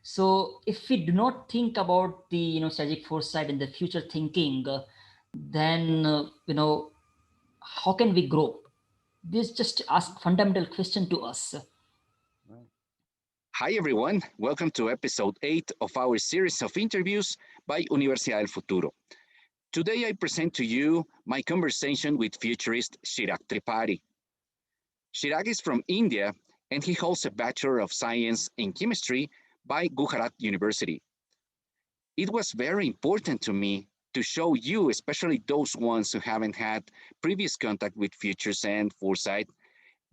So if we do not think about the strategic foresight and the future thinking, then how can we grow? This just ask fundamental question to us. Right. Hi, everyone. Welcome to episode 8 of our series of interviews by Universidad del Futuro. Today, I present to you my conversation with futurist Chirag Tripathi. Chirag is from India and he holds a Bachelor of Science in Chemistry by Gujarat University. It was very important to me to show you, especially those ones who haven't had previous contact with futures and foresight,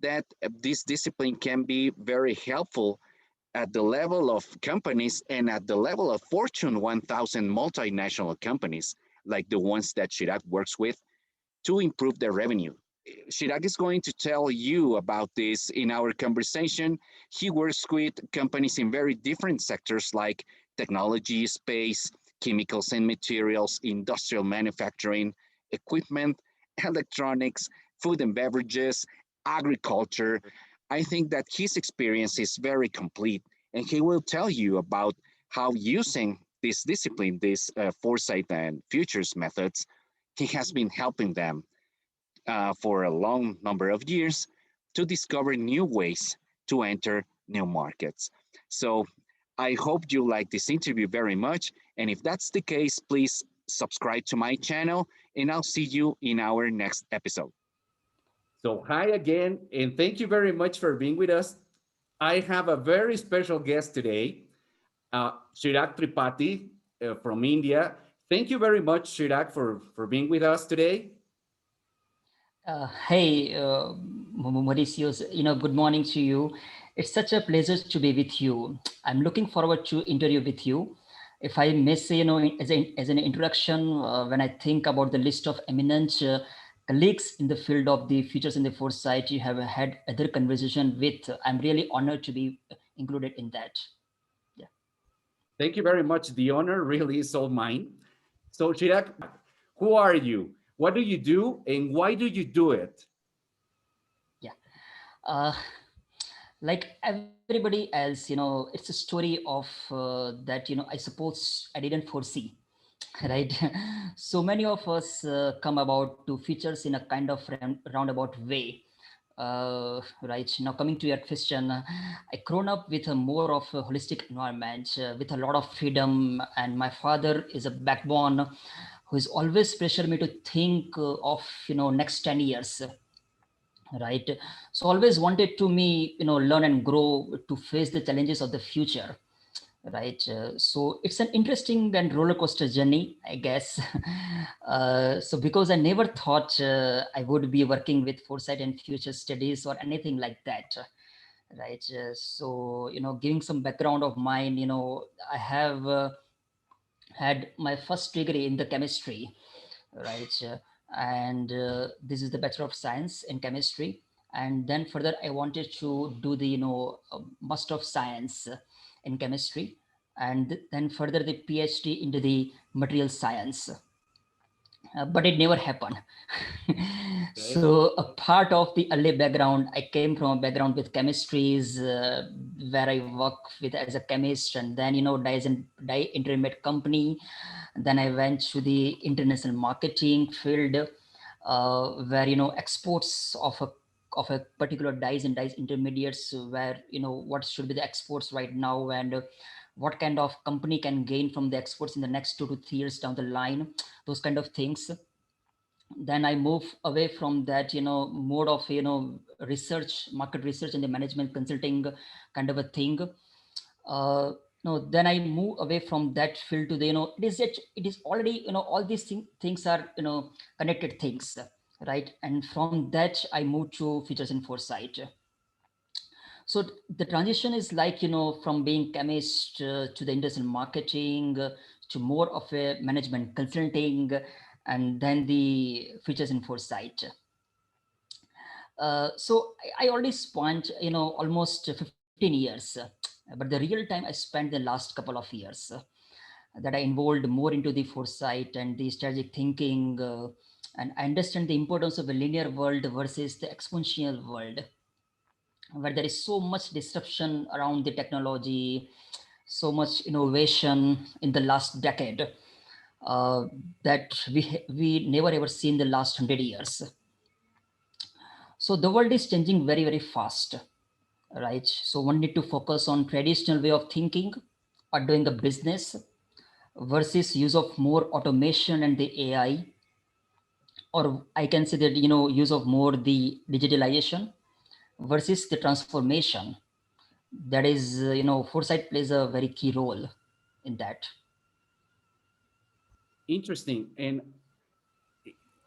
that this discipline can be very helpful at the level of companies and at the level of Fortune 1000 multinational companies, like the ones that Chirag works with, to improve their revenue. Chirag is going to tell you about this in our conversation. He works with companies in very different sectors like technology, space, chemicals and materials, industrial manufacturing, equipment, electronics, food and beverages, agriculture. I think that his experience is very complete, and he will tell you about how using this discipline, this foresight and futures methods, he has been helping them for a long number of years to discover new ways to enter new markets. So I hope you like this interview very much. And if that's the case, please subscribe to my channel and I'll see you in our next episode. So, hi again, and thank you very much for being with us. I have a very special guest today, Chirag Tripathi from India. Thank you very much, Chirag, for being with us today. Hey, Mauritius, good morning to you. It's such a pleasure to be with you. I'm looking forward to interview with you. If I may say, as an introduction, when I think about the list of eminent colleagues in the field of the futures and the foresight you have had other conversation with, I'm really honored to be included in that. Yeah. Thank you very much. The honor really is all mine. So, Chirag, who are you? What do you do? And why do you do it? Yeah. Uh, like everybody else, it's a story of that, I suppose I didn't foresee, right? So many of us come about to features in a kind of roundabout way. Right now, coming to your question, I grown up with a more of a holistic environment with a lot of freedom, and my father is a backbone who is always pressure me to think of next 10 years, right? So always wanted to me learn and grow to face the challenges of the future, right? So it's an interesting and roller coaster journey, I guess. So because I never thought I would be working with foresight and future studies or anything like that, right? So giving some background of mine, I have had my first degree in the chemistry, right? And this is the Bachelor of Science in Chemistry. And then further, I wanted to do the Master of Science in Chemistry, and then further the PhD into the Material Science. But it never happened. Okay. So a part of the early background, I came from a background with chemistries, where I work with as a chemist, and then dye intermediate company. Then I went to the international marketing field, where exports of a particular dyes and dyes intermediates, where what should be the exports right now, and what kind of company can gain from the exports in the next 2 to 3 years down the line, those kind of things. Then I move away from that mode of research, market research, and the management consulting kind of a thing. No, then I move away from that field to the it is already all these things are connected things, right? And from that I moved to features and foresight. So the transition is like from being chemist to the industrial marketing, to more of a management consulting, and then the features and foresight. So I already spent almost 15 years, but the real time I spent the last couple of years, that I involved more into the foresight and the strategic thinking, and I understand the importance of a linear world versus the exponential world, where there is so much disruption around the technology, so much innovation in the last decade uh, that we never ever seen the last 100 years. So the world is changing very, very fast, right? So one need to focus on traditional way of thinking or doing the business versus use of more automation and the AI, or I can say that use of more the digitalization versus the transformation. That is, foresight plays a very key role in that. Interesting. And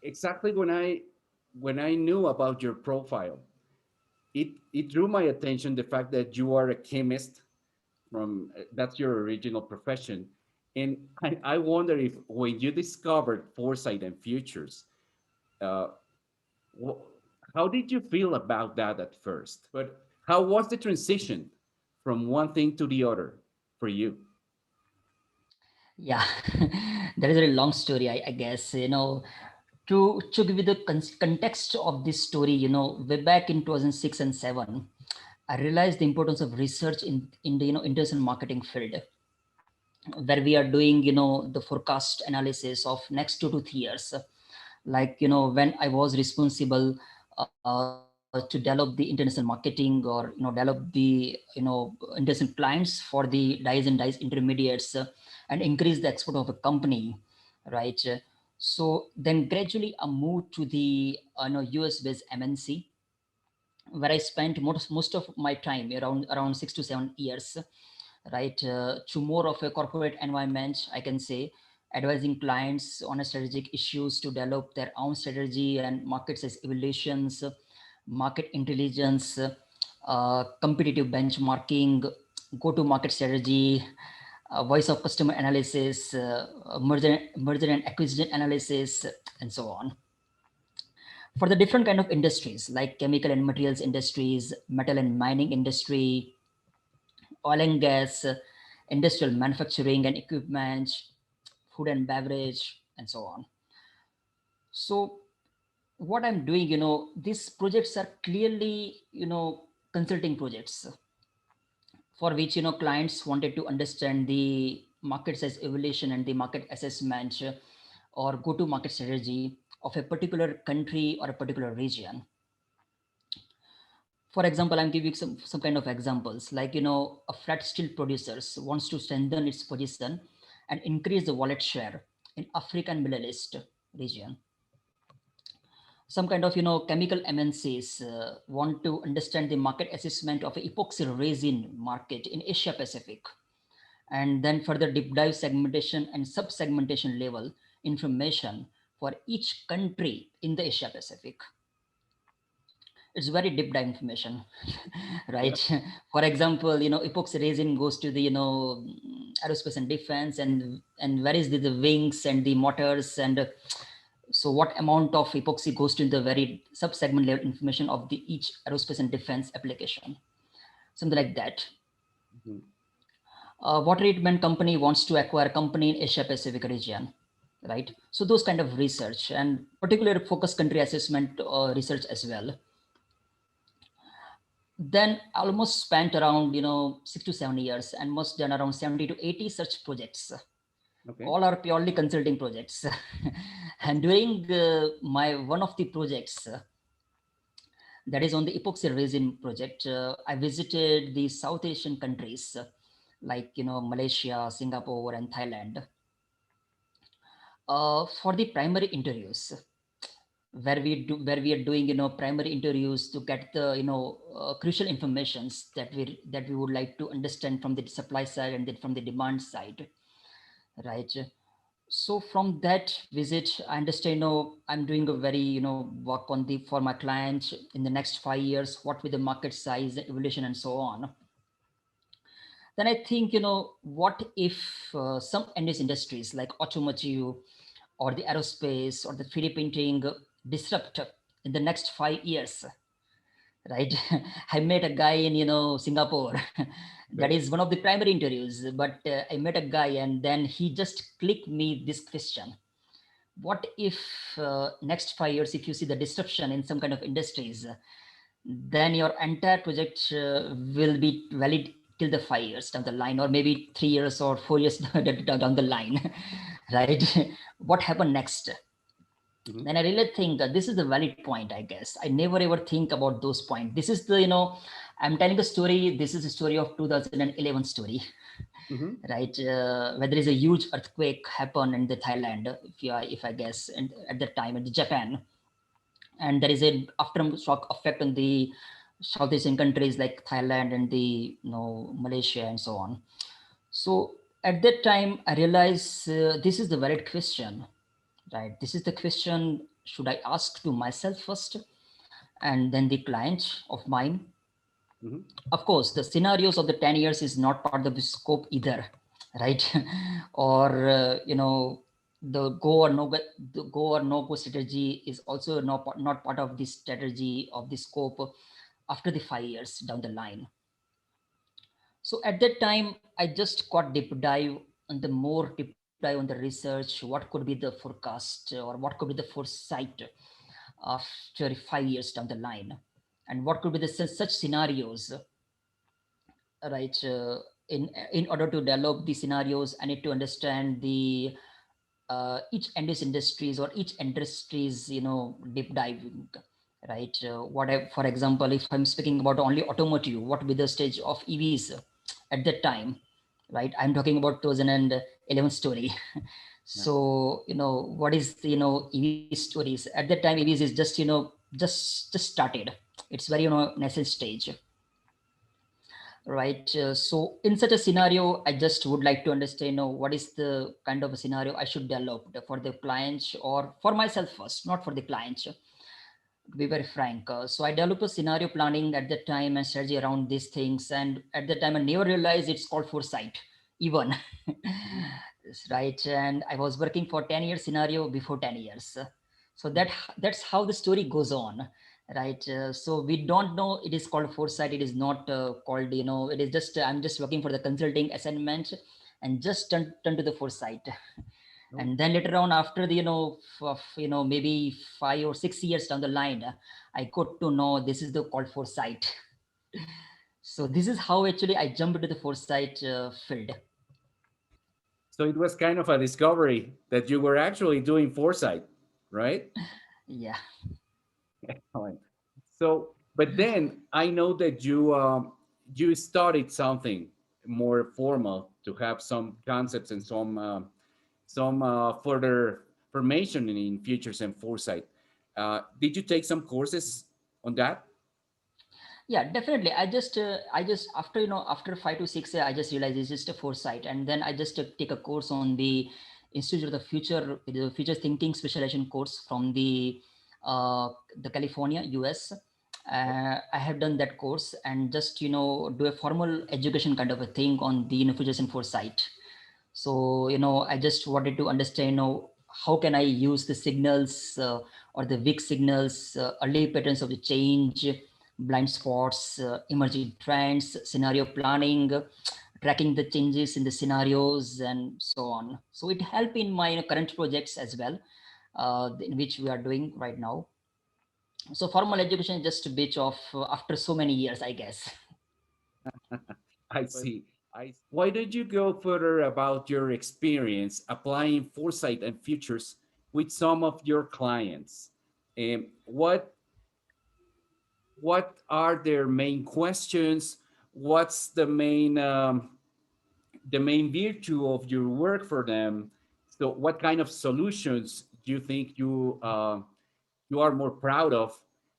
exactly when I knew about your profile, it drew my attention the fact that you are a chemist from that's your original profession. And I wonder if when you discovered foresight and futures, uh, wh- how did you feel about that at first? But how was the transition from one thing to the other for you? Yeah, that is a very long story, I guess. To give you the context of this story, way back in 2006 and 7, I realized the importance of research in the international marketing field, where we are doing the forecast analysis of next 2 to 3 years. Like when I was responsible to develop the international marketing, or develop the international clients for the dyes and dyes intermediates, and increase the export of a company, right? So then gradually I moved to the US based MNC, where I spent most of my time, around 6 to 7 years, right, to more of a corporate environment, I can say, advising clients on a strategic issues to develop their own strategy and market size evaluations, market intelligence, competitive benchmarking, go-to-market strategy, voice of customer analysis, merger and acquisition analysis, and so on. For the different kind of industries like chemical and materials industries, metal and mining industry, oil and gas, industrial manufacturing and equipment, food and beverage, and so on. So what I'm doing, these projects are clearly, consulting projects for which, clients wanted to understand the market size evaluation and the market assessment, or go to market strategy of a particular country or a particular region. For example, I'm giving some kind of examples, like a flat steel producers wants to strengthen its position and increase the wallet share in Africa and Middle East region. Some kind of chemical MNCs want to understand the market assessment of epoxy resin market in Asia Pacific, and then further deep dive segmentation and sub segmentation level information for each country in the Asia Pacific. It's very deep dive information. Yeah. Right? For example, epoxy resin goes to the aerospace and defense, and where is the wings and the motors, and so what amount of epoxy goes to the very sub segment level information of the each aerospace and defense application, something like that. Mhm. Water treatment company wants to acquire a company in Asia Pacific region, right? So those kind of research, and particular focus country assessment research as well. Then almost spent around 6 to 7 years and must done around 70 to 80 such projects. Okay. All are purely consulting projects. And during my one of the projects, that is on the epoxy resin project, I visited the South Asian countries, like Malaysia, Singapore, and Thailand, for the primary interviews, where we are doing primary interviews to get the crucial informations that we would like to understand from the supply side and then from the demand side, right? So from that visit, I understand, I'm doing a very work on the for my clients in the next 5 years, what with the market size evolution and so on. Then I think, what if some industries like automotive or the aerospace or the 3D printing disrupt in the next 5 years, right? I met a guy in Singapore. That Okay. is one of the primary interviews. But I met a guy, and then he just clicked me this question: what if next 5 years, if you see the disruption in some kind of industries, then your entire project will be valid till the 5 years down the line, or maybe 3 years or 4 years down the line, right? What happened next? Mhm. Then I really think that this is the valid point. I guess I never ever think about those points. This is the, I'm telling a story. This is a story of 2011 story, Mhm. right? Where there is a huge earthquake happen in the Thailand, if I guess, and at that time in Japan, and there is a aftershock effect on the South Asian countries like Thailand and the Malaysia and so on. So at that time, I realized this is the valid question, right? This is the question should I ask to myself first, and then the client of mine. Mhm. Of course, the scenarios of the 10 years is not part of the scope either, right? Or the go or no go strategy is also not part of the strategy of the scope after the 5 years down the line. So at that time, I just got deep dive on the more deep dive on the research. What could be the forecast, or what could be the foresight after 5 years down the line, and what could be the such scenarios, right? In order to develop the scenarios, I need to understand the each industries, or each industries, deep diving, right? For example, if I'm speaking about only automotive, what will be the stage of EVs at that time, right? I'm talking about 2011 story. Yeah. So what is the EV stories at that time? EVs is just just started. It's very nascent stage, right? So in such a scenario, I just would like to understand, what is the kind of a scenario I should develop for the clients or for myself first, not for the clients, to be very frank. So I developed a scenario planning at that time and strategy around these things, and at that time I never realized it's called foresight even. Mhm. Right? And I was working for 10 year scenario before 10 years. So Mhm. that's how the story goes on, right? So we don't know it is called foresight. It is not called, it is just, I'm just working for the consulting assignment and just turn to the foresight. Oh. And then later on, after the, maybe 5 or 6 years down the line, I got to know this is the called foresight. So this is how actually I jumped into the foresight field. So it was kind of a discovery that you were actually doing foresight, right? Yeah. Excellent. So, but then I know that you studied something more formal to have some concepts and some further formation in futures and foresight. Did you take some courses on that? Yeah, definitely. I just after after 5 to 6 years, I just realized it's just a foresight, and then I just take a course on the Institute of the Future Thinking Specialization course from the California, US. I have done that course and just do a formal education kind of a thing on the futures and foresight. So I just wanted to understand how can I use the signals, or the weak signals, early patterns of the change, blind spots, emerging trends, scenario planning, tracking the changes in the scenarios, and so on. So it helped in my current projects as well, in which we are doing right now. So formal education is just a bit of after so many years, I guess. I see. Why don't you go further about your experience applying foresight and futures with some of your clients? What are their main questions? What's the main virtue of your work for them? So, what kind of solutions do you think you are more proud of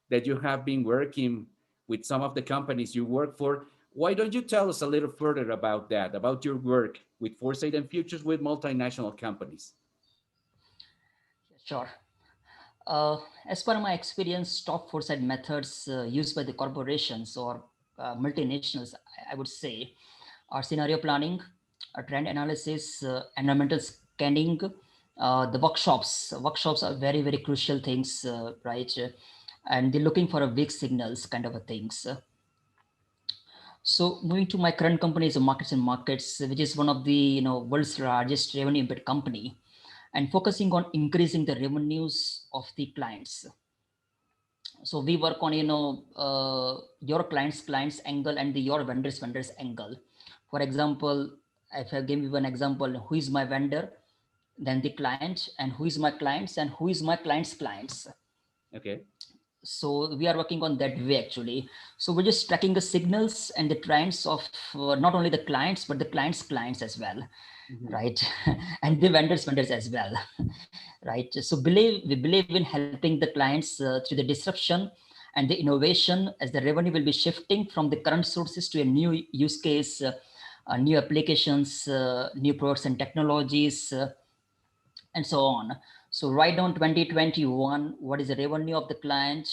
that you have been working with some of the companies you work for? Why don't you tell us a little further about that, about your work with Foresight and Futures with multinational companies? Sure. Uh, as per my experience, top foresight methods used by the corporations or multinationals, I would say, are scenario planning, trend analysis, environmental scanning. The workshops. Workshops are very, very crucial things, right? And they're looking for a big signals kind of a things. So moving to my current company is a Markets, which is one of the world's largest revenue impact company, and focusing on increasing the revenues of the clients. So we work on your clients angle and your vendors angle. For example, if I give you an example, who is my vendor, then the client, and who is my clients, and who is my client's clients. Okay. So we are working on that way actually. So we're just tracking the signals and the trends of not only the clients but the clients' clients as well, Mhm. right? And the Okay. vendors as well, right? So we believe in helping the clients through the disruption and the innovation, as the revenue will be shifting from the current sources to a new use case, new applications, new products and technologies, and so on. So right now in 2021, what is the revenue of the client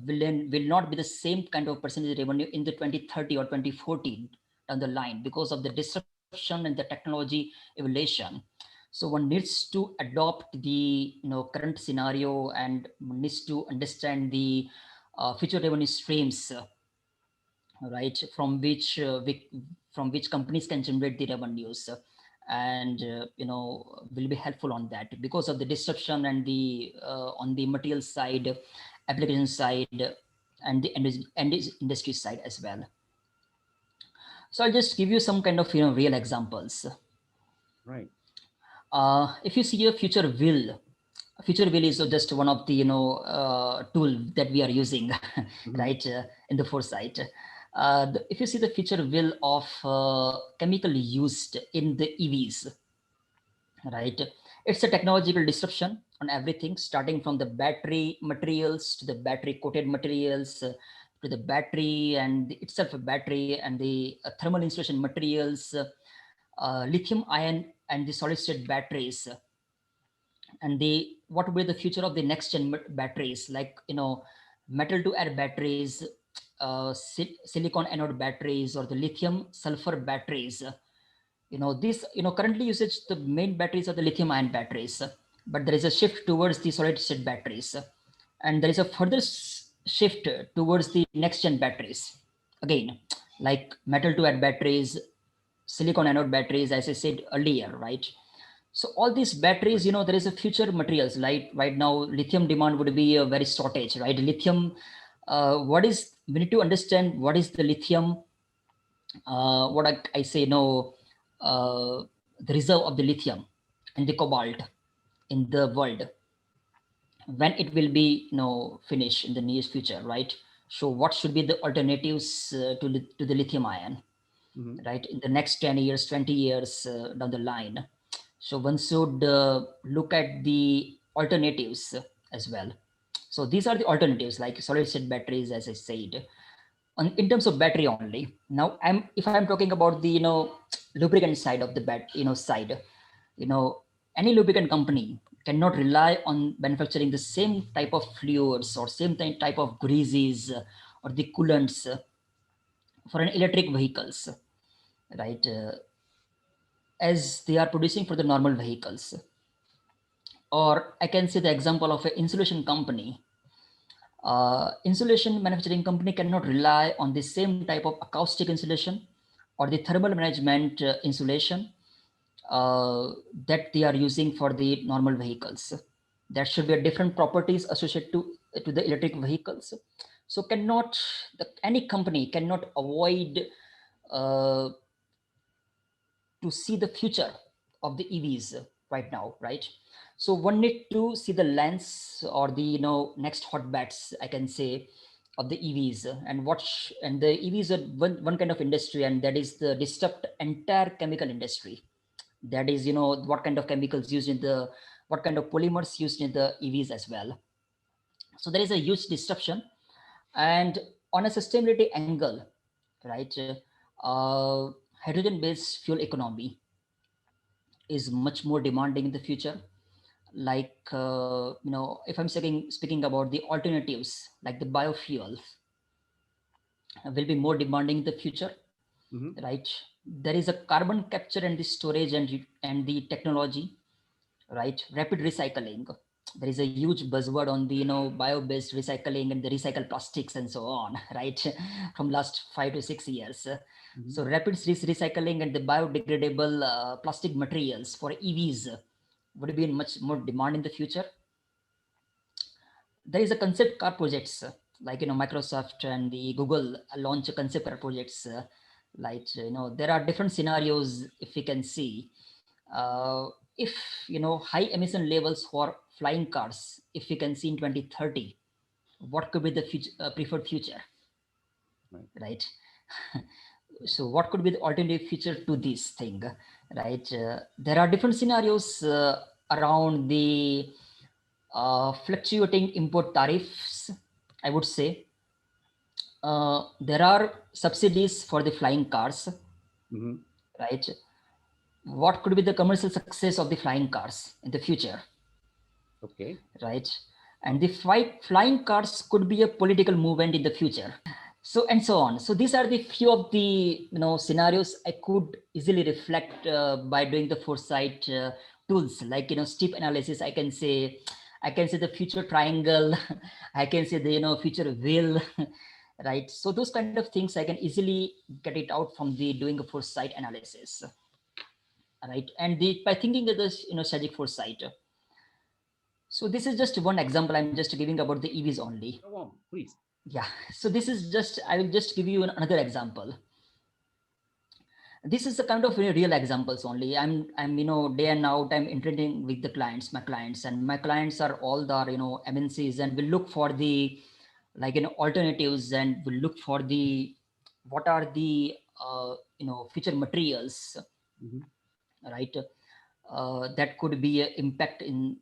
will not be the same kind of percentage revenue in the 2030 or 2040 down the line, because of the disruption and the technology evolution. So one needs to adopt the current scenario and needs to understand the future revenue streams, right, from which companies can generate the revenues, and will be helpful on that, because of the disruption and the on the material side, application side, and the industry side as well. So I'll just give you some kind of real examples. Right. If you see a future will is just one of the tool that we are using, Mhm. right, in the foresight. If you see the future will of chemical used in the EVs, right, it's a technological disruption on everything, starting from the battery materials to the battery coated materials, to the battery and itself a battery, and the thermal insulation materials, lithium ion and the solid state batteries, and the what will be the future of the next gen batteries, like metal to air batteries, silicon anode batteries, or the lithium sulfur batteries. This currently usage, the main batteries are the lithium ion batteries, but there is a shift towards the solid state batteries, and there is a further shift towards the next gen batteries again, like metal to air batteries, silicon anode batteries, as I said earlier, right? So all these batteries, Right. there is a future materials. Like right now, lithium demand would be a very shortage, right? Lithium, what is we need to understand what is the lithium, what I say, the reserve of the lithium and the cobalt in the world, when it will be finished in the near future, right? So what should be the alternatives to the lithium ion, Mhm. right, in the next 10 years, 20 years down the line? So one should look at the alternatives as well. So these are the alternatives, like solid state batteries, as I said, in terms of battery only. Now if I'm talking about the lubricant side of the side, you know any lubricant company cannot rely on manufacturing the same type of fluids or same type of greases, or the coolants, for an electric vehicles, right, as they are producing for the normal vehicles. Or I can say the example of an insulation company. Insulation manufacturing company cannot rely on the same type of acoustic insulation or the thermal management insulation uh, that they are using for the normal vehicles. There should be a different properties associated to the electric vehicles. So any company cannot avoid uh, to see the future of the EVs right now, right? So one need to see the lens or the next hot bets, I can say, of the EVs, and and the EVs are one kind of industry, and that is the disrupt entire chemical industry. That is, what kind of chemicals used in the what kind of polymers used in the EVs as well. So there is a huge disruption, and on a sustainability angle, right? Hydrogen-based fuel economy is much more demanding in the future. Like if I'm speaking about the alternatives, like the biofuels, will be more demanding in the future, Mhm. right? There is a carbon capture and the storage and the technology, right? Rapid recycling. There is a huge buzzword on the bio-based recycling and the recycled plastics and so on, right? From last 5 to 6 years. Mhm. So rapid recycling and the biodegradable plastic materials for EVs would be in much more demand in the future. There is a concept car projects, like Microsoft and the Google launch concept car projects, Like, there are different scenarios if we can see. Uh, if, high emission levels for flying cars, if we can see in 2030, what could be the preferred future, Right. right? So what could be the alternative future to this thing, right? There are different scenarios around the fluctuating import tariffs, I would say. There are subsidies for the flying cars, Mm-hmm. right? What could be the commercial success of the flying cars in the future, Okay. right? And the flying cars could be a political movement in the future. So and so on. So these are the few of the scenarios I could easily reflect by doing the foresight tools, like steep analysis. I can say the future triangle. I can say the future wheel. Right, so those kind of things I can easily get it out from the doing a foresight analysis, right? And by thinking of this strategic foresight. So this is just one example I'm just giving about the EVs only. Go on, please. Yeah, so this is just, I will just give you another example. This is the kind of real examples only. I'm day and out I'm interacting with the clients, my clients, and my clients are all the MNCs, and will look for the like alternatives, and will look for the what are the future materials, Mm-hmm. right? That could be a impact in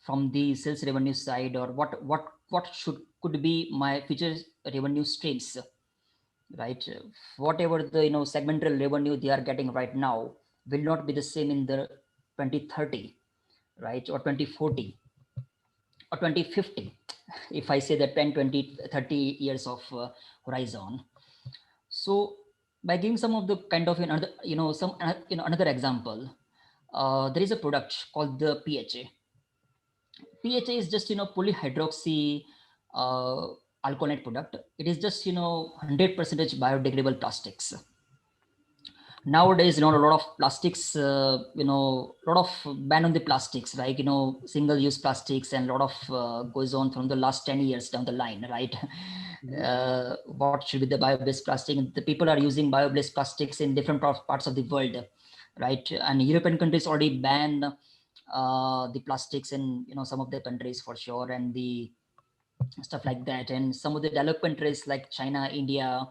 from the sales revenue side, or what should could be my future revenue streams, right? Whatever the segmental revenue they are getting right now will not be the same in the 2030, right? Or 2040 or 2050, if I say that 10, 20, 30 years of horizon. So by giving some of the kind of another some another example, there is a product called the PHA is just polyhydroxy uh, alcoholate product. It is just 100% biodegradable plastics. Nowadays, a lot of plastics, a lot of ban on the plastics, like single use plastics, and a lot of goes on from the last 10 years down the line, right? Mm-hmm. What should be the bio-based plastic? The people are using bio-based plastics in different parts of the world, right? And European countries already ban the plastics in some of the countries for sure, and the stuff like that. And some of the developed countries like China, India,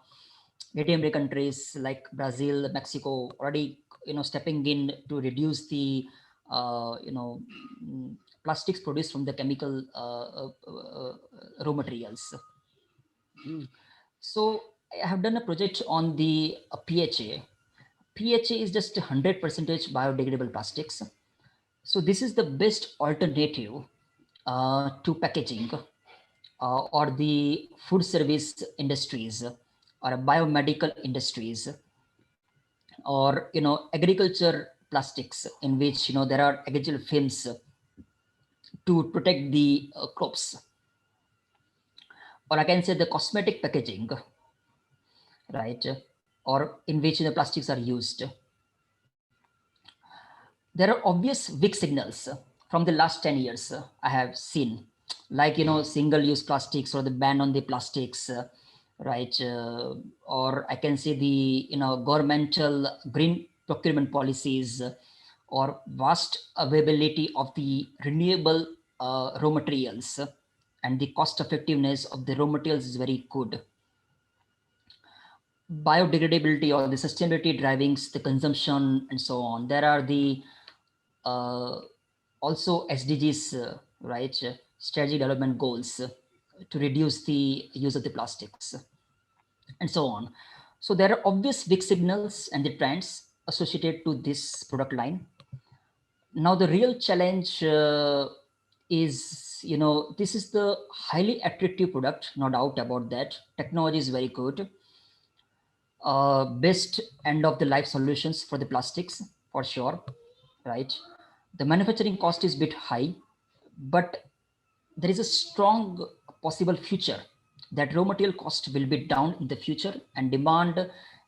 Latin American countries like Brazil, Mexico already stepping in to reduce the uh, you know mm, plastics produced from the chemical raw materials. Mm-hmm. So I have done a project on the PHA. PHA is just 100% biodegradable plastics. So this is the best alternative to packaging, or the food service industries, or biomedical industries, or agriculture plastics, in which there are agricultural films to protect the crops, or I can say the cosmetic packaging, right? Or in which the plastics are used. There are obvious weak signals from the last 10 years I have seen, like single use plastics, or the ban on the plastics, right? Or I can say the governmental green procurement policies, or vast availability of the renewable raw materials, and the cost effectiveness of the raw materials is very good. Biodegradability or the sustainability drivings the consumption, and so on. There are the uh, also SDGs, right? Strategy development goals, to reduce the use of the plastics, and so on. So there are obvious big signals and the trends associated to this product line. Now the real challenge is, this is the highly attractive product, no doubt about that. Technology is very good. Best end of the life solutions for the plastics, for sure, right? The manufacturing cost is a bit high, but there is a strong possible future that raw material cost will be down in the future, and demand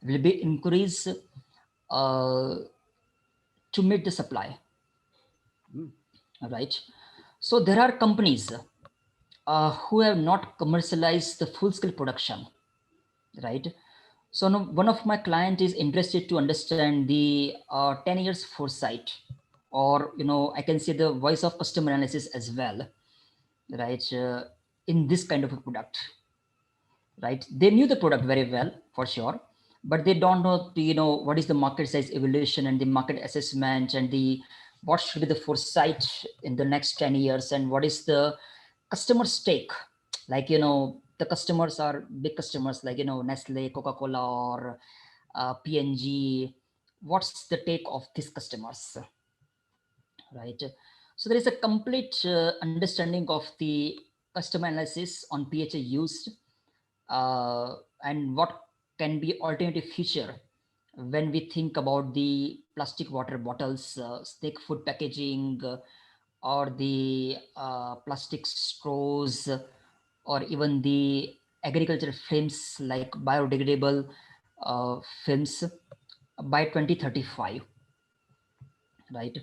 will be increased uh, to meet the supply, Mm-hmm. right? So there are companies who have not commercialized the full scale production, right? So now one of my client is interested to understand the 10 years foresight, or I can say the voice of customer analysis as well, right? In this kind of a product, right? They knew the product very well for sure, but they don't know the, what is the market size evolution and the market assessment and the what should be the foresight in the next 10 years and what is the customer stake. Like the customers are big customers like Nestle, Coca-Cola, or PNG. What's the take of these customers, right? So there is a complete understanding of the customer analysis on PHA used, uh, and what can be alternative future when we think about the plastic water bottles, stick food packaging, or the plastic straws, or even the agricultural films like biodegradable films by 2035, right?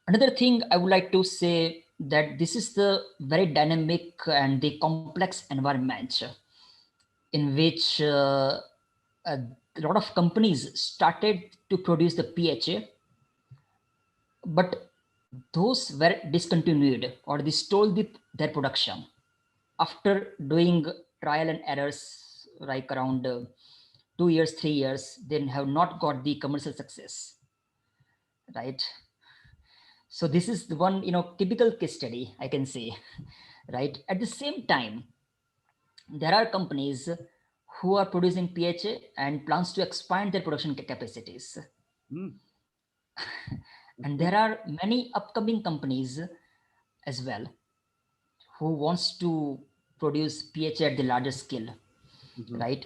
Another thing I would like to say that this is the very dynamic and the complex environment in which a lot of companies started to produce the PHA, but those were discontinued or they stole their production after doing trial and errors, like around 2 years, 3 years. They have not got the commercial success, right? So this is the one typical case study I can say, right? At the same time, there are companies who are producing PHA and plans to expand their production capacities. Mm, And okay. there are many upcoming companies as well who wants to produce PHA at the larger scale, Mhm, right?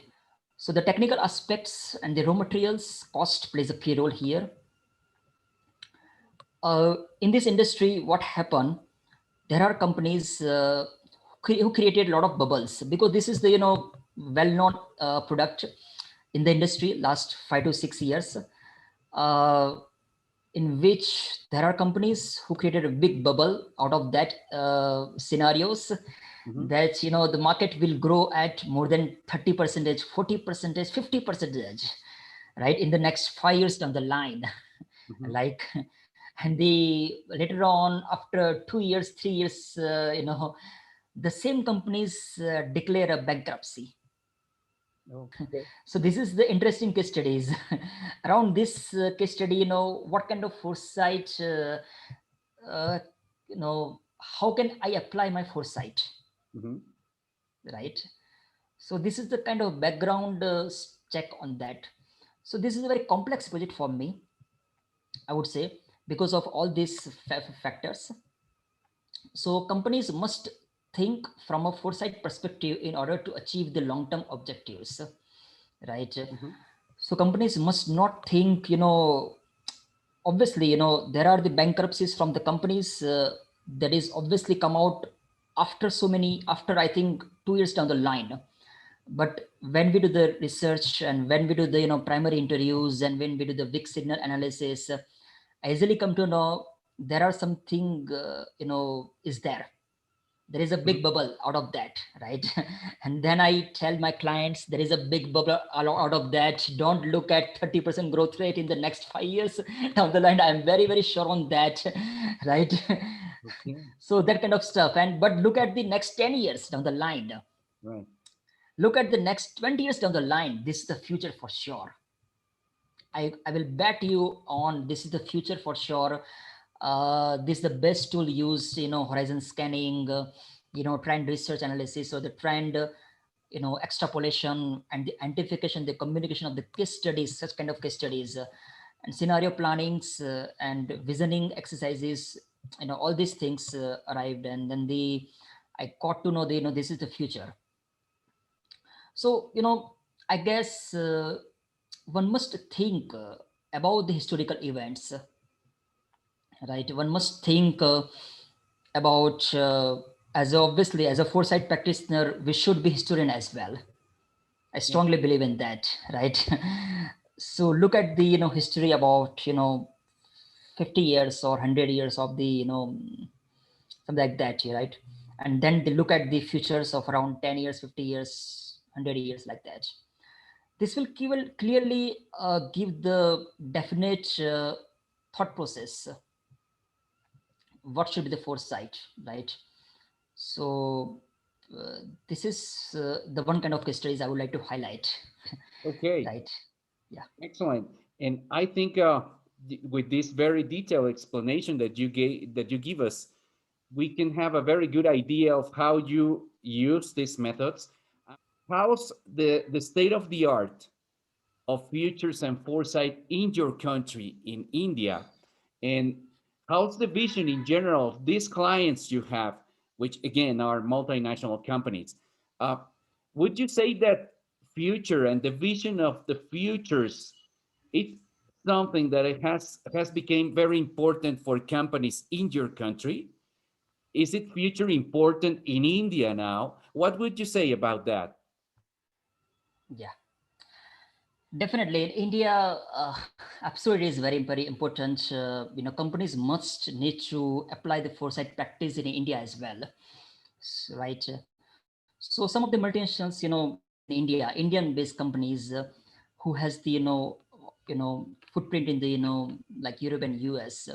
So the technical aspects and the raw materials cost plays a key role here. In this industry, what happened? There are companies who created a lot of bubbles because this is the well-known product in the industry last 5 to 6 years, uh, in which there are companies who created a big bubble out of that scenarios, mhm, that the market will grow at more than 30 percentage, 40 percentage, 50 percentage, right, in the next 5 years down the line. mhm. Like, and the later on after 2 years, 3 years, the same companies declare a bankruptcy. Okay. So this is the interesting case studies. Around this case study, what kind of foresight, uh, you know how can I apply my foresight, Mhm, right? So this is the kind of background check on that. So this is a very complex project for me, I would say, because of all these factors. So companies must think from a foresight perspective in order to achieve the long-term objectives, right? mhm, So companies must not think, obviously, there are the bankruptcies from the companies that is obviously come out after so many, after I think 2 years down the line. But when we do the research and when we do the primary interviews and when we do the big signal analysis, I easily come to know there are something is there is a mhm. big bubble out of that, right? And then I tell my clients there is a big bubble out of that. Don't look at 30% growth rate in the next 5 years down the line. I'm very very sure on that, right? Okay. So that kind of stuff. And but look at the next 10 years down the line, Right. look at the next 20 years down the line. This is the future for sure. I will bet you on this is the future for sure. This is the best tool used, horizon scanning, trend research analysis, or the trend, extrapolation and the identification, the communication of the case studies, such kind of case studies, and scenario plannings, and visioning exercises, all these things arrived, and then I got to know this is the future. So, I guess one must think about the historical events, right? One must think about, obviously, as a foresight practitioner, we should be historian as well. I Yeah. strongly believe in that, right? So look at the, history about, 50 years or 100 years of the, something like that, right? And then they look at the futures of around 10 years, 50 years, 100 years, like that. This will clearly give the definite thought process. What should be the foresight, right? So this is the one kind of case studies I would like to highlight, Okay, right? Yeah, excellent. And I think with this very detailed explanation that you give us, we can have a very good idea of how you use these methods. How's the state of the art of futures and foresight in your country, in India? And how's the vision in general of these clients you have, which again are multinational companies? Uh, would you say that future and the vision of the futures, it's something that it has become very important for companies in your country? Is it future important in India now? What would you say about that? yeah, definitely. In India, absolutely is very important. Companies must need to apply the foresight practice in India as well, right? So some of the multinationals, in India, Indian-based companies who has the footprint in the like Europe and US,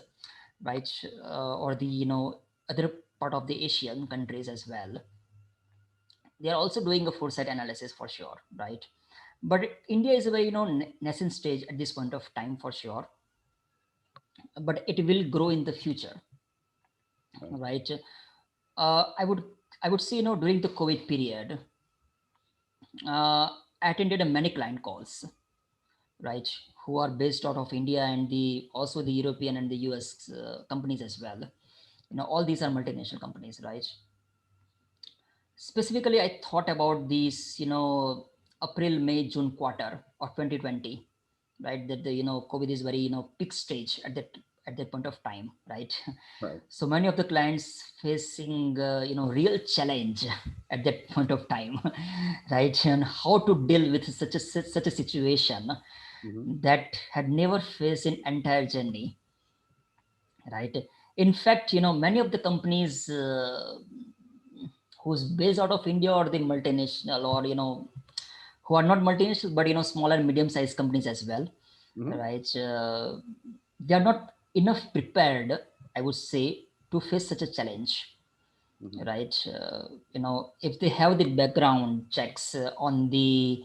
right, or the other part of the Asian countries as well. They are also doing a foresight analysis for sure, right? But India is a very nascent stage at this point of time for sure, but it will grow in the future, Right. right? I would say during the COVID period, uh, I attended a many client calls, right, who are based out of India and the also the European and the US companies as well. All these are multinational companies, right? Specifically, I thought about these, April, May, June quarter of 2020, right? That the COVID is very peak stage at that point of time, right? Right. So many of the clients facing real challenge at that point of time, right? And how to deal with such a situation Mhm. that had never faced in entire journey, right? In fact, many of the companies who's based out of India or the multinational, or who are not multinational but smaller medium sized companies as well, Mhm. right? They are not enough prepared, I would say, to face such a challenge, Mhm. right? If they have the background checks on the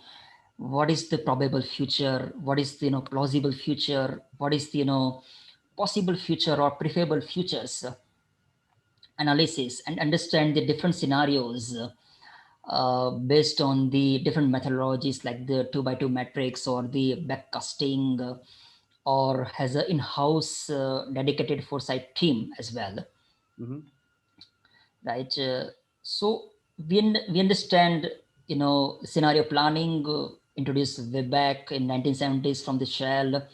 what is the probable future, what is the plausible future, what is the possible future or preferable futures analysis, and understand the different scenarios based on the different methodologies like the 2 by 2 matrix or the backcasting, or has an in-house dedicated foresight team as well, Mhm. right? So we understand scenario planning, introduced way back in 1970s from the Shell,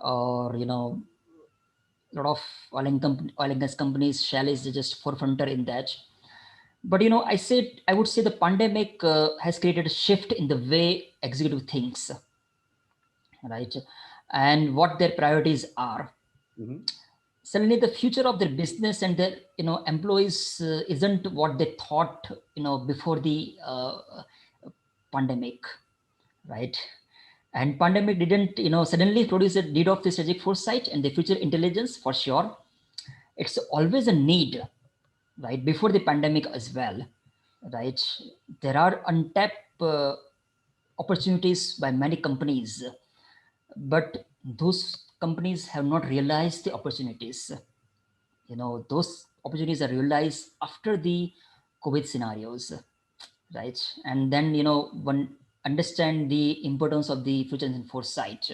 or a lot of oil and gas companies. Shell is just forefronter in that. But I would say the pandemic has created a shift in the way executive thinks, right? And what their priorities are. Mhm. Suddenly the future of their business and their employees isn't what they thought before the pandemic, right? And pandemic didn't suddenly produce a need of the strategic foresight and the future intelligence for sure. It's always a need, right? Before the pandemic as well, right? There are untapped opportunities by many companies, but those companies have not realized the opportunities. Those opportunities are realized after the COVID scenarios, right? And then one understand the importance of the future and foresight,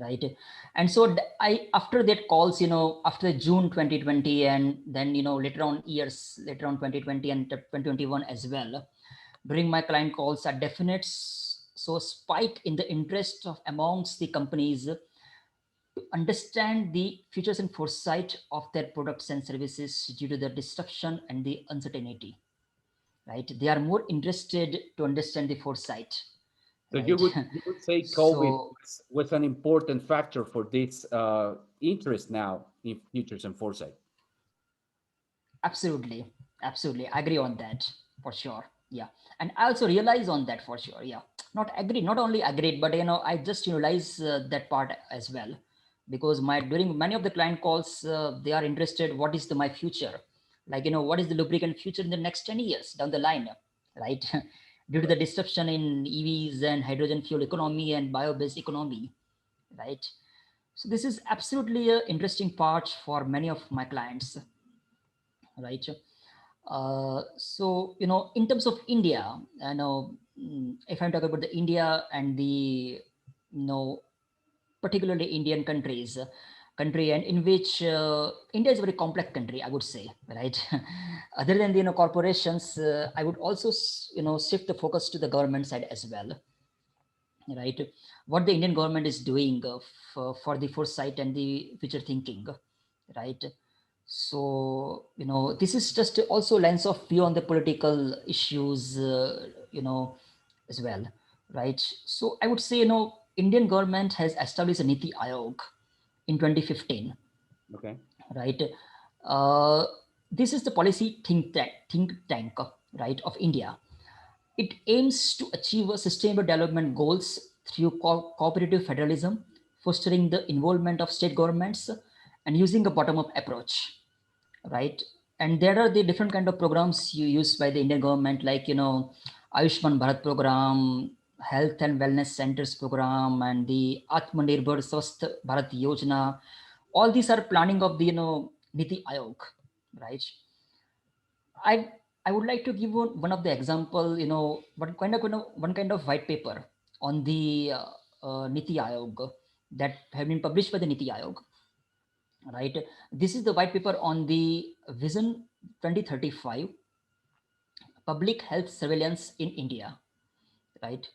right? And so I after that calls, after June 2020, and then later on years later on 2020 and 2021 as well, during my client calls, a definite so spike in the interest of amongst the companies to understand the futures and foresight of their products and services due to the disruption and the uncertainty, right? They are more interested to understand the foresight, So right? you would say COVID So was an important factor for this interest now in futures and foresight. absolutely, absolutely, I agree on that for sure. Yeah, and I also realize on that for sure. Yeah, not agree, not only agreed, but I just realize that part as well, because my during many of the client calls, they are interested. What is my future? Like what is the lubricant future in the next 10 years down the line, right? Due to the Right. disruption in EVs and hydrogen fuel economy and bio-based economy, right? So this is absolutely a interesting part for many of my clients, right? So in terms of India, I know, if I'm talking about the India and the particularly Indian country, and in which India is a very complex country, I would say, right? Other than the corporations, I would also shift the focus to the government side as well, right? What the Indian government is doing for the foresight and the future thinking, right? So this is just also lens of view on the political issues, as well, right? So I would say Indian government has established a Nithya Ayog in 2015, Okay. right? uh, this is the policy think tank, right, of India. It aims to achieve a sustainable development goals through cooperative federalism, fostering the involvement of state governments, and using a bottom-up approach, right? And there are the different kind of programs you use by the Indian government, like Ayushman Bharat program, health and wellness centers program, and the Atmanirbhar Swasth Bharat Yojana. All these are planning of the Niti Ayog, right? I I would like to give one of the example, one kind of white paper on the Niti Ayog that have been published by the Niti Ayog, right? This is the white paper on the Vision 2035 Public Health Surveillance in India, right?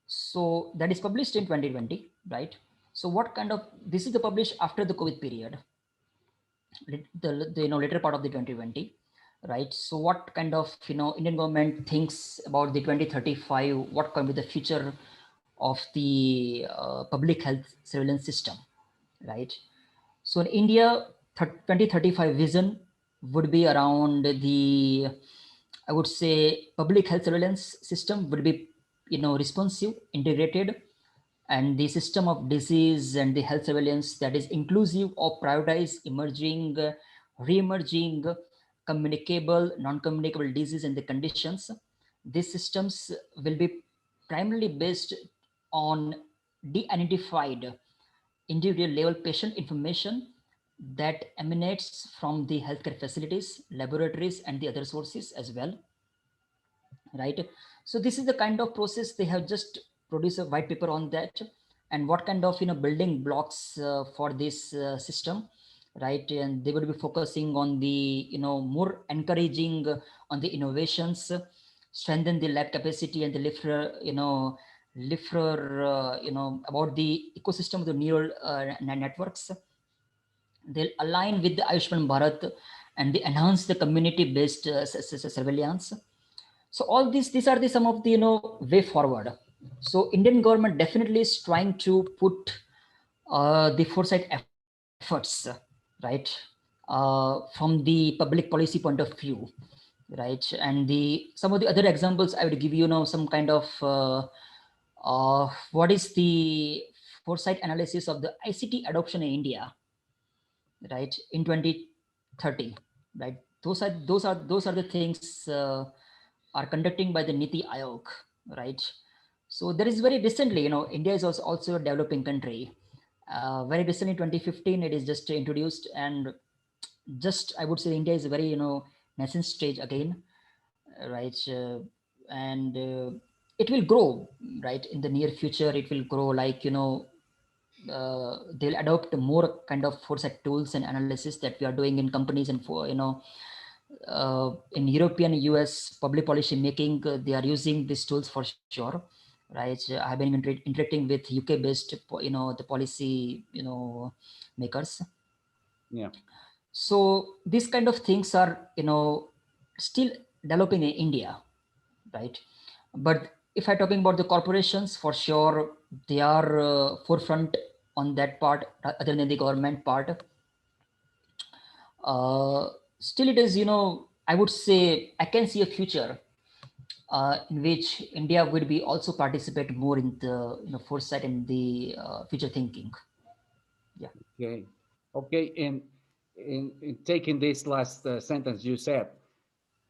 So that is published in 2020, right? So what kind of this is the published after the COVID period, the later part of the 2020, right? So what kind of Indian government thinks about the 2035, what can be the future of the public health surveillance system, right? So in India, 2035 vision would be around the, I would say, public health surveillance system would be, responsive, integrated, and the system of disease and the health surveillance that is inclusive of prioritize emerging, re-emerging, communicable, non-communicable disease and the conditions. These systems will be primarily based on de-identified individual level patient information that emanates from the healthcare facilities, laboratories, and the other sources as well, right? So this is the kind of process they have just produced a white paper on that, and what kind of building blocks for this system, right? And they would be focusing on the more encouraging on the innovations, strengthen the lab capacity and the about the ecosystem of the neural networks. They'll align with the Ayushman Bharat and they enhance the community-based surveillance. So all these are the some of the way forward. So Indian government definitely is trying to put the foresight efforts, right, from the public policy point of view, right? And the some of the other examples I would give some kind of what is the foresight analysis of the ICT adoption in India, right, in 2030, right? Those are the things are conducting by the Niti Ayog, right? So there is very recently, India is also a developing country. Very recently, 2015, it is just introduced, and just I would say India is a very nascent stage again, right? And it will grow, right? In the near future, it will grow like they'll adopt more kind of foresight tools and analysis that we are doing in companies and for in European US public policy making, they are using these tools for sure, right? I've been interacting with UK based, the policy, makers. Yeah. So these kind of things are, still developing in India, right? But if I'm talking about the corporations, for sure, they are forefront on that part, other than the government part. uh, Still it is, I would say I can see a future in which India would be also participate more in the foresight and the future thinking. Yeah, Okay. Okay. And in taking this last sentence you said,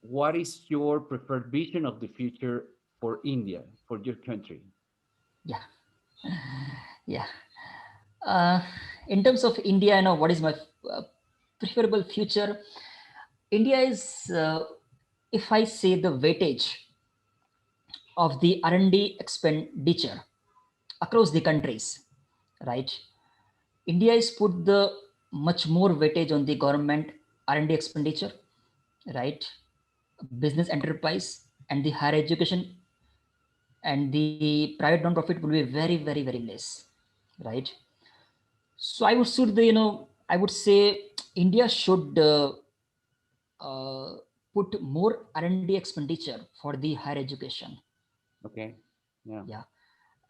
what is your preferred vision of the future for India, for your country? yeah, yeah. Uh, in terms of India, what is my uh, preferable future? India is, if I say the weightage of the R&D expenditure across the countries, right? India is put the much more weightage on the government R&D expenditure, right? Business enterprise and the higher education, and the private non-profit will be very, very, very less, right? So I would say India should uh, put more R&D expenditure for the higher education. Okay. Yeah. Yeah,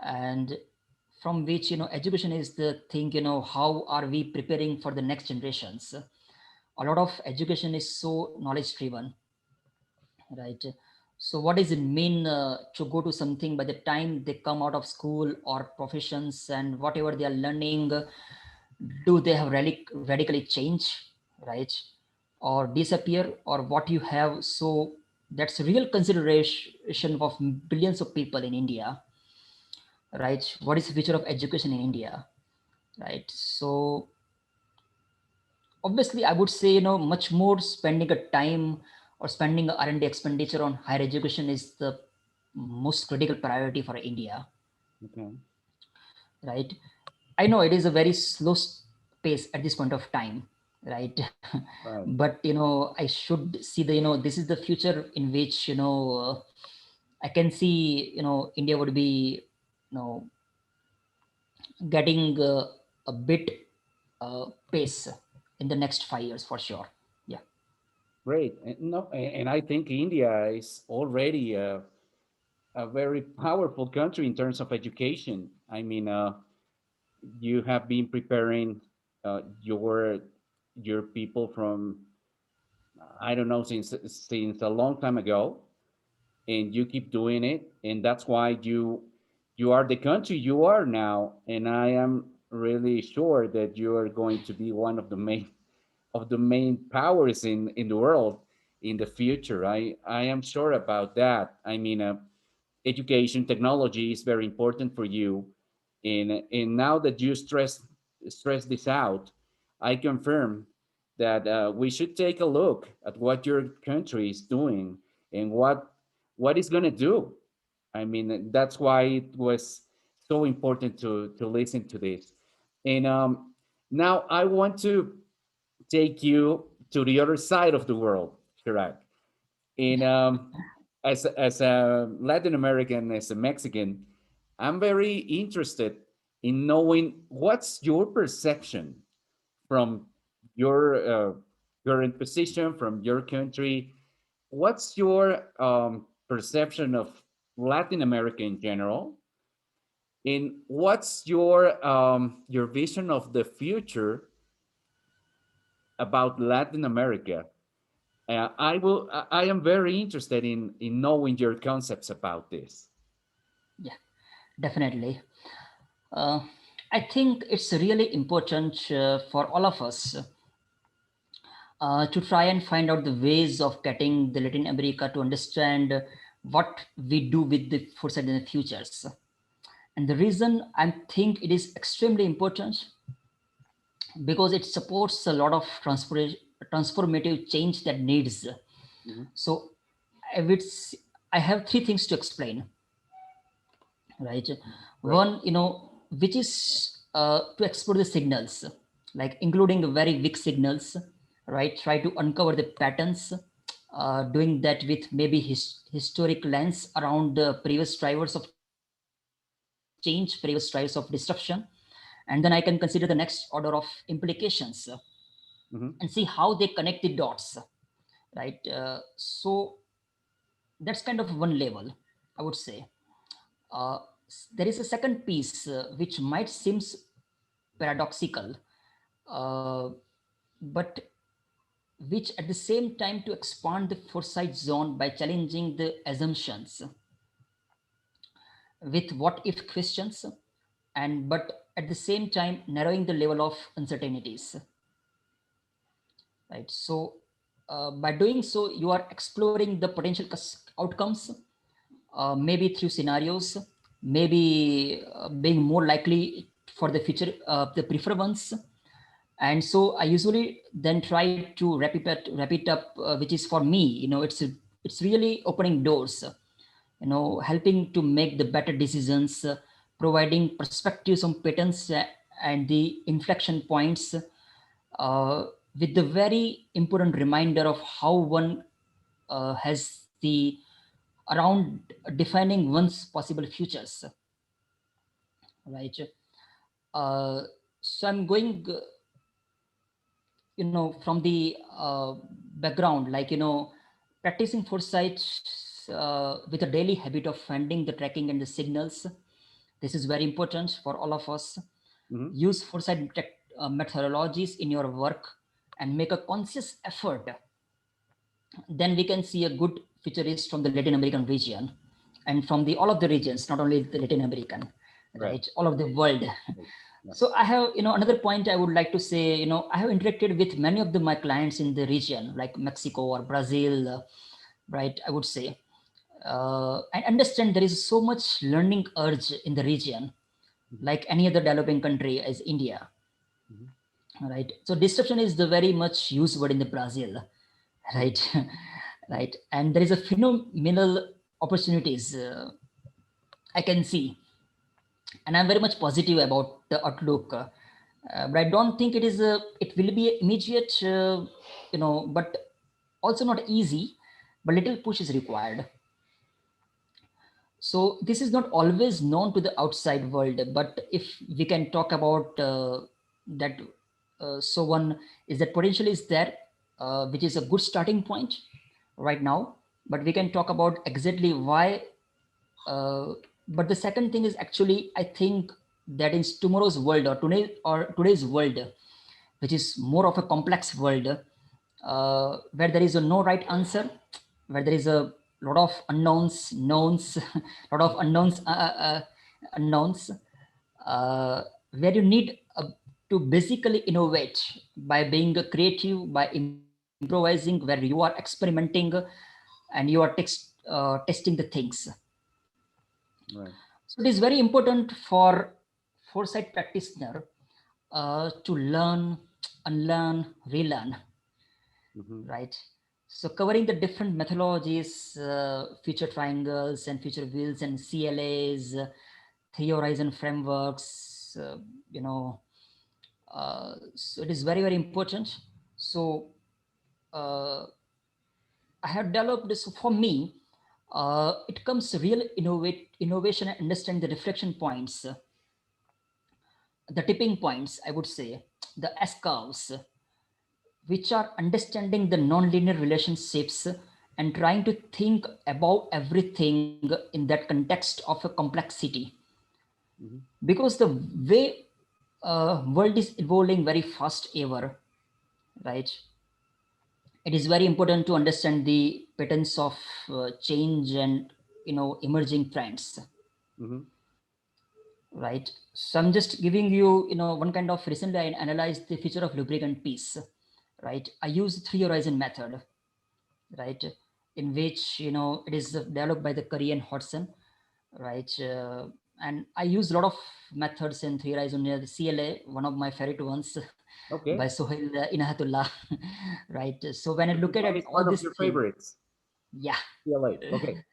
and from which education is the thing. How are we preparing for the next generations? A lot of education is so knowledge driven, right? So what does it mean to go to something by the time they come out of school or professions, and whatever they are learning, do they have radically change, right? Or disappear, or what you have? So that's real consideration of billions of people in India, right? What is the future of education in India, right? So obviously I would say much more spending a time or spending a R&D expenditure on higher education is the most critical priority for India, Okay. right? I know it is a very slow pace at this point of time, right? Right. But I should see the this is the future in which I can see India would be you know getting a bit pace in the next 5 years for sure. Yeah, Great. And, no, and I think India is already a very powerful country in terms of education. I mean, you have been preparing your people from I don't know since a long time ago, and you keep doing it, and that's why you are the country you are now. And I am really sure that you are going to be one of the main powers in the world in the future. I am sure about that. I mean, education technology is very important for you, and now that you stress this out, I confirm that we should take a look at what your country is doing and what it's going to do. I mean, that's why it was so important to listen to this. And now I want to take you to the other side of the world, Chirag. And as a Latin American, as a Mexican, I'm very interested in knowing what's your perception from your current position, from your country. What's your perception of Latin America in general? And what's your vision of the future about Latin America? I am very interested in knowing your concepts about this. yeah, definitely. uh, I think it's really important for all of us to try and find out the ways of getting the Latin America to understand what we do with the foresight in the futures. And the reason I think it is extremely important, because it supports a lot of transformative change that needs. Mhm. So I would I have three things to explain, right? Right. One, which is to explore the signals, like including very weak signals, right? Try to uncover the patterns, doing that with maybe historic lens around previous drivers of change, previous drivers of disruption. And then I can consider the next order of implications and Hmm. see how they connect the dots, right? So that's kind of one level, I would say. uh, there is a second piece which might seems paradoxical, uh, but which at the same time to expand the foresight zone by challenging the assumptions with what if questions, and but at the same time narrowing the level of uncertainties, right? So by doing so you are exploring the potential outcomes, maybe through scenarios, maybe being more likely for the future, the preferred ones. And so I usually then try to wrap it up, which is for me, it's really opening doors, helping to make the better decisions, providing perspectives on patterns, and the inflection points, uh, with the very important reminder of how one has the around defining one's possible futures, right? So I'm going, from the background, like, practicing foresight with a daily habit of finding the tracking and the signals. This is very important for all of us. Hmm. Use foresight methodologies in your work and make a conscious effort. Then we can see a good futurist from the Latin American region, and from the all of the regions, not only the Latin American, Right. right? All of the world. Right. Yeah. So I have, another point I would like to say, I have interacted with many of my clients in the region, like Mexico or Brazil, right? I would say, I understand there is so much learning urge in the region, Mhm. like any other developing country as India, Mhm. right? So disruption is the very much used word in the Brazil, Mhm. right? Right, and there is a phenomenal opportunities I can see, and I'm very much positive about the outlook. But I don't think it will be immediate, but also not easy. But little push is required. So this is not always known to the outside world, but if we can talk about that, so one is that potential is there, which is a good starting point right now. But we can talk about exactly why. Uh, but the second thing is actually, I think that in tomorrow's world, or today's world, which is more of a complex world, where there is a no right answer, where there is a lot of unknowns, knowns, lot of unknowns, uh, where you need to basically innovate by being creative, by improvising, where you are experimenting and you are testing the things. Right. So it is very important for foresight practitioner to learn, unlearn, relearn, Mhm. right? So covering the different methodologies, future triangles and future wheels and CLAs, three horizon frameworks, you know, so it is very, very important. So uh, I have developed this for me. It comes real innovation and understand the reflection points, the tipping points, I would say, the S curves, which are understanding the non-linear relationships and trying to think about everything in that context of a complexity. Mhm. Because the way world is evolving very fast ever, right? It is very important to understand the patterns of change and emerging trends, Mhm. right? So I'm just giving you, one kind of recently I analyzed the feature of lubricant piece, right? I use three horizon method, right? In which, it is developed by the Curry and Hodgson, right? And I use a lot of methods in three horizon, the CLA, one of my favorite ones, by Okay. Sohail Inahatullah, right? So when I Which look at one it, is all one of this your thing, favorites? yeah. CLA. Okay.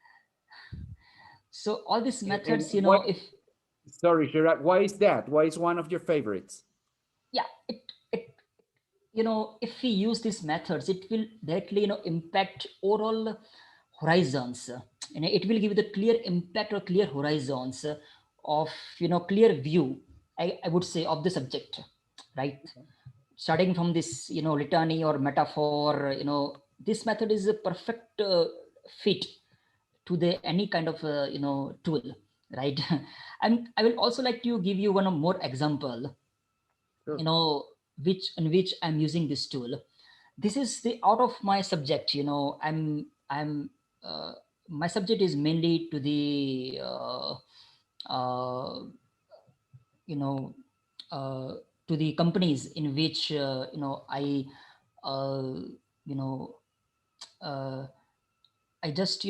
So all these And methods, why? if Sorry, Chirag. Why is that? Why is one of your favorites? yeah, it if we use these methods, it will directly impact overall horizons. It will give the clear impact or clear horizons of clear view, I would say, of the subject, right? Starting from this litany or metaphor, this method is a perfect fit to the any kind of tool, right? And I will also like to give you one more example, Sure. you know which in which I'm using this tool. this is the out of my subject. I'm uh, my subject is mainly to the you know uh, to the companies in which I uh, you know uh, I just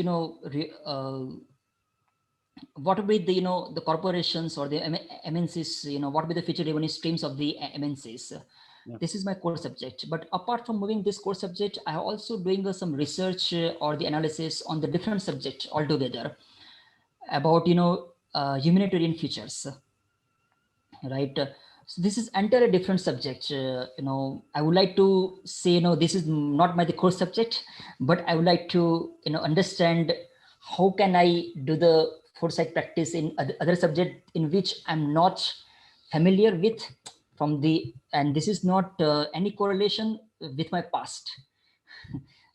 what would be the the corporations or the MNCs, what would be the future revenue streams of the MNCs. Yeah. This is my core subject. But apart from moving this core subject, I am also doing some research or the analysis on the different subject altogether about humanitarian futures, right? So this is entirely different subject. I would like to say, this is not my the core subject, but I would like to understand how can I do the foresight practice in other subject in which I'm not familiar with from the, and this is not any correlation with my past,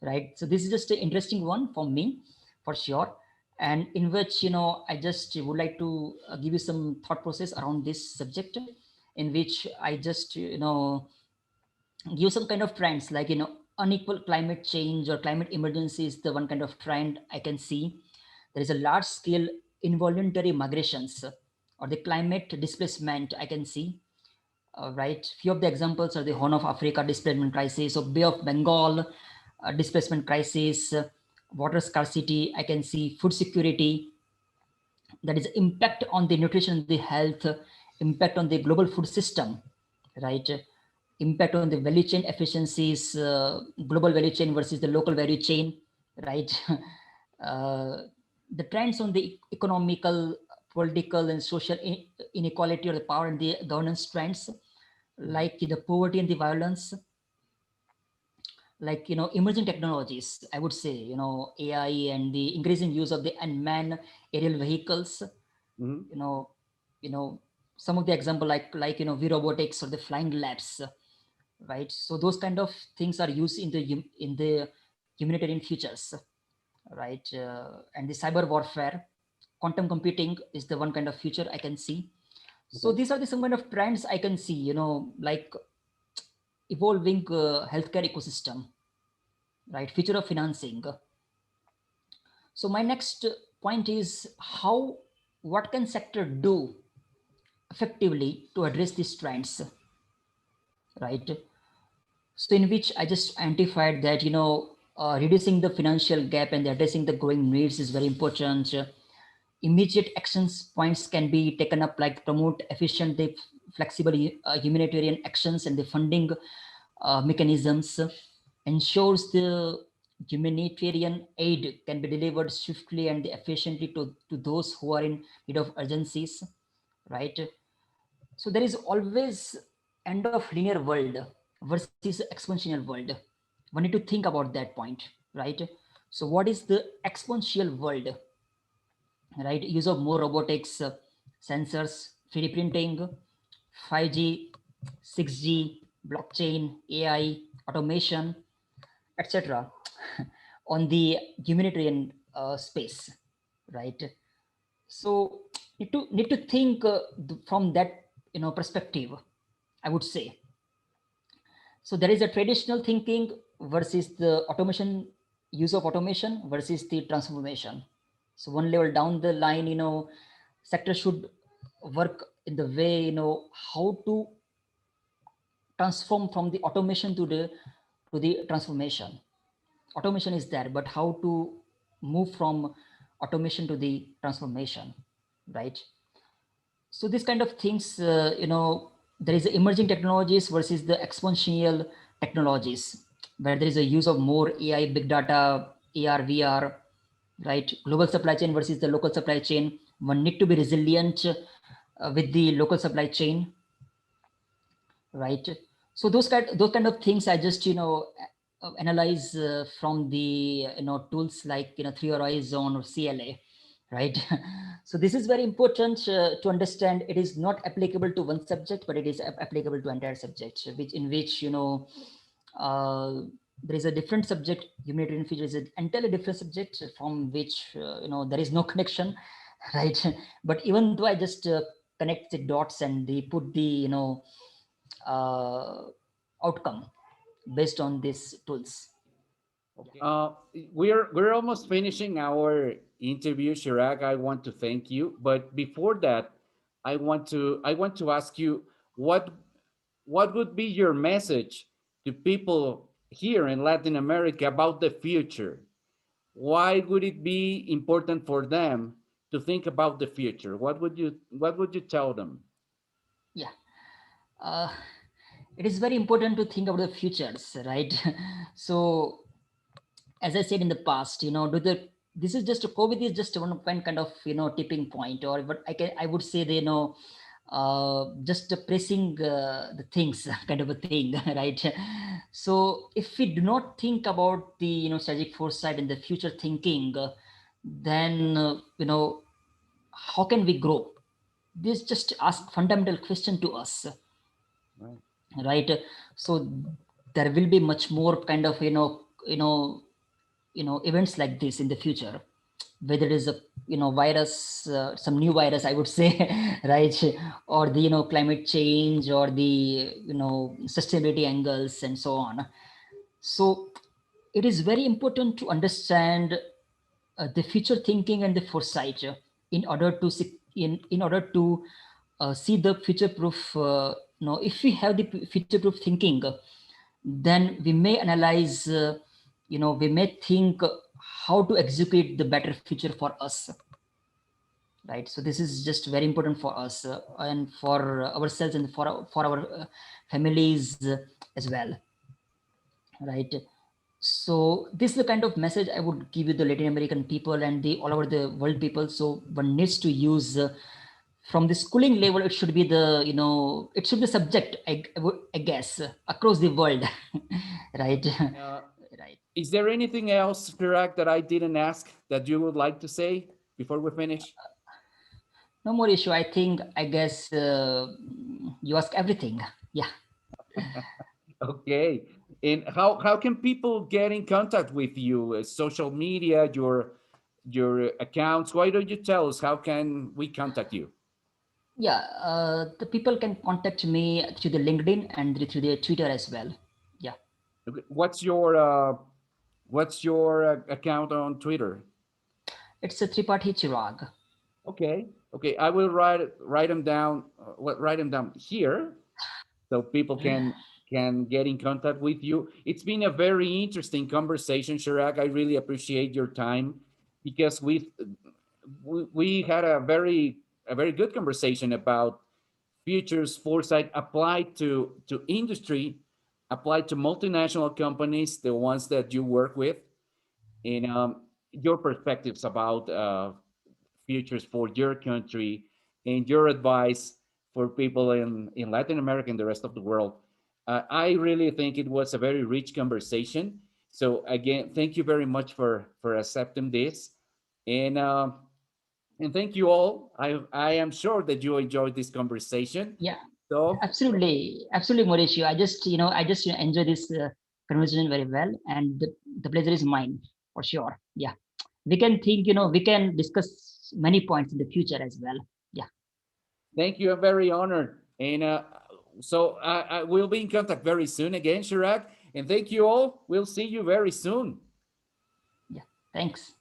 right? So this is just an interesting one for me, for sure, and in which I just would like to give you some thought process around this subject, in which I just give some kind of trends like unequal climate change or climate emergency is the one kind of trend I can see. There is a large scale involuntary migrations or the climate displacement I can see. Right, few of the examples are the Horn of Africa displacement crisis, or Bay of Bengal displacement crisis, water scarcity I can see, food security, that is impact on the nutrition, the health, impact on the global food system, right? Impact on the value chain efficiencies, global value chain versus the local value chain, right? uh, the trends on the economical, political, and social inequality or the power and the governance trends, like the poverty and the violence, like emerging technologies. I would say AI and the increasing use of the unmanned aerial vehicles. Hmm. you know you know some of the example like v robotics or the flying labs, right? So those kind of things are used in the in the humanitarian futures, right? And the cyber warfare, quantum computing is the one kind of future I can see. So Okay. these are the some kind of trends I can see, like evolving healthcare ecosystem, right? Future of financing. So my next point is how, what can sector do effectively to address these trends, right? So in which I just identified that reducing the financial gap and addressing the growing needs is very important. Immediate actions points can be taken up, like promote efficient, flexible humanitarian actions and the funding mechanisms, ensures the humanitarian aid can be delivered swiftly and efficiently to those who are in need of urgencies, right? So there is always end of linear world versus exponential world. We need to think about that point, right? So what is the exponential world, right? Use of more robotics, sensors, 3D printing, 5G, 6G, blockchain, AI, automation, etc. on the humanitarian space, right? So need to think from that perspective, I would say. So there is a traditional thinking versus the automation, use of automation versus the transformation. So one level down the line, sector should work in the way, how to transform from the automation to the transformation. Automation is there, but how to move from automation to the transformation, right? So these kind of things, there is emerging technologies versus the exponential technologies, where there is a use of more AI, big data, AR, VR, right? Global supply chain versus the local supply chain. One need to be resilient with the local supply chain, right? So those kind of things I just analyze from the tools like Three Horizon or CLA, right? So this is very important to understand. It is not applicable to one subject, but it is applicable to entire subject, which in which uh, there is a different subject. Humanitarian future is an entirely different subject from which there is no connection, right? But even though I just connect the dots and they put the uh, outcome, based on these tools. Okay. We're almost finishing our interview, Chirag. I want to thank you, but before that, I want to ask you what what would be your message to people here in Latin America about the future? Why would it be important for them to think about the future? What would you tell them? Yeah. uh, it is very important to think about the futures, right? So as I said in the past, do the this is just a COVID is just one kind of tipping point, or what I would say, just pressing the things kind of a thing, right? So if we do not think about the strategic foresight and the future thinking, then how can we grow? This just ask fundamental question to us, Right. right? So there will be much more kind of events like this in the future, whether it is a virus, some new virus, I would say, right? Or the climate change, or the sustainability angles, and so on. So it is very important to understand the future thinking and the foresight, in order to in order to see the future proof. If we have the future proof thinking, then we may analyze, we may think how to execute the better future for us, right? So this is just very important for us, and for ourselves, and for our families as well, right? So this is the kind of message I would give you the Latin American people and the all over the world people. So one needs to use, from the schooling level, it should be the it should be subject, I guess, across the world, right? Uh, Right. is there anything else, Chirag, that I didn't ask that you would like to say before we finish? No more issue. I think, I guess, you ask everything. Yeah. Okay. And how can people get in contact with you? Social media, your accounts. Why don't you tell us how can we contact you? Yeah. The people can contact me through the LinkedIn and through the Twitter as well. Yeah. Okay, what's your account on Twitter? It's a Tripathi Chirag. Okay. Okay. I will write them down. Write them down here so people can get in contact with you. It's been a very interesting conversation, Chirag. I really appreciate your time because we had a very good conversation about futures foresight applied to industry, applied to multinational companies, the ones that you work with, and your perspectives about futures for your country and your advice for people in Latin America and the rest of the world. I really think it was a very rich conversation. So again, thank you very much for accepting this, and uh, and thank you all. I am sure that you enjoyed this conversation. Yeah. So Absolutely, Mauricio. I just enjoy this conversation very well, and the pleasure is mine, for sure. Yeah. We can think, we can discuss many points in the future as well. Yeah. thank you. I'm very honored, and so I will be in contact very soon again, Chirag. And thank you all. We'll see you very soon. Yeah. Thanks.